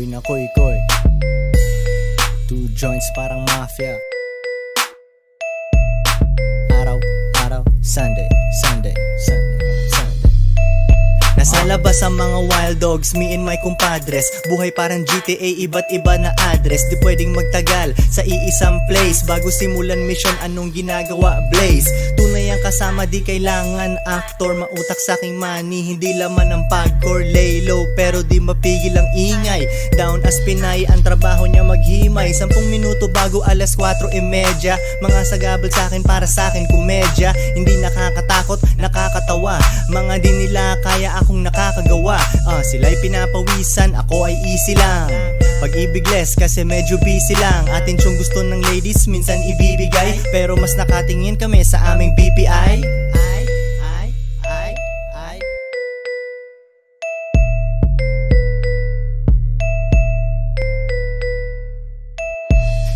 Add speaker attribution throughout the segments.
Speaker 1: Uy na koy koy, 2 joints parang mafia. Araw, araw, Sunday, Sunday, Sunday, Sunday. Nasa labas ang mga wild dogs, me and my compadres. Buhay parang GTA, iba't iba na address. Di pwedeng magtagal sa iisang place. Bago simulan mission, anong ginagawa Blaze? Tunay ang kasama, di kailangan actor. Mautak sa aking money, hindi laman ng pagcore. Lay low, pero di mapigil ang ingay. Down as Pinay, ang trabaho niya maghimay. 10 minuto bago alas 4:30. Mga sagabal sa akin, para sa akin komedya. Hindi nakakatakot, nakakatawa. Mga di nila kaya akong nakakagawa. Sila'y pinapawisan, ako ay easy lang. Pag-ibig less kasi medyo busy lang. Atensyon gusto ng ladies, minsan ibibigay. Pero mas nakatingin kami sa aming BPI.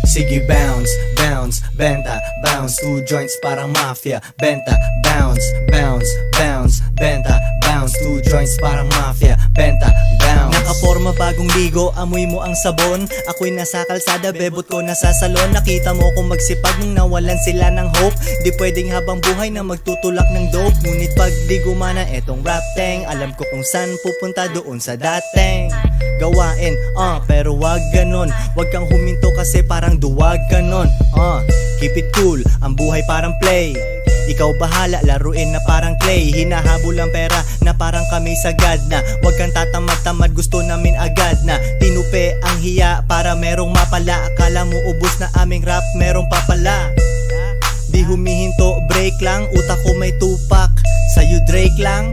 Speaker 1: Sige bounce, bounce, benta, bounce 2 joints parang mafia. Benta, bounce, bounce, bounce, benta, bounce 2 joints parang mafia. Benta, bounce. Nakaporma bagong ligo, amoy mo ang sabon. Ako'y nasa kalsada, bebot ko nasa salon. Nakita mo kung magsipag nung nawalan sila ng hope. Di pwedeng habang buhay na magtutulak ng dope. Ngunit pag di gumana etong rap tang, alam ko kung saan pupunta, doon sa dating gawain, pero wag ganon. Wag kang huminto kasi parang duwag ka nun. Keep it cool, ang buhay parang play. Ikaw bahala, laruin na parang clay. Hinahabol ang pera na parang kami sagad na. Wag kang tatamad-tamad, gusto namin agad na. Tinupe ang hiya para merong mapala. Akala mo ubos na aming rap, merong papala. Di humihinto, break lang. Utak ko may tupak, sa'yo Drake lang.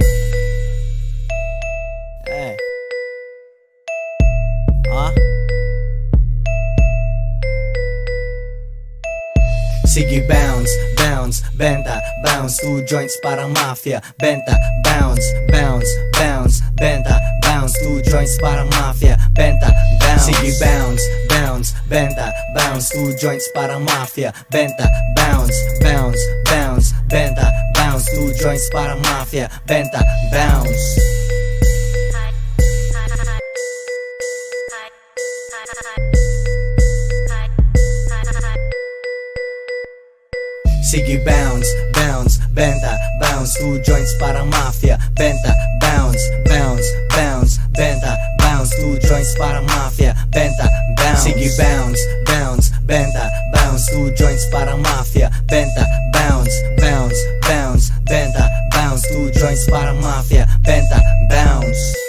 Speaker 1: Sige bounce, bounce, benta, bounce 2 joints parang mafia. Benta, bounce, bounce, bounce, benta, bounce 2 joints parang mafia. Benta, bounce. Sige bounce, bounce, benta, bounce 2 joints parang mafia. Benta, bounce, bounce, bounce, benta, bounce 2 joints parang mafia. Benta, bounce. Sige bounce, bounce, benta, bounce 2 joints parang mafia. Benta, bounce, bounce, bounce, benta, bounce 2 joints parang mafia. Benta, bounce. Sige bounce, bounce, benta, bounce 2 joints parang mafia. Benta, bounce, bounce, bounce, benta, bounce 2 joints parang mafia. Benta, bounce.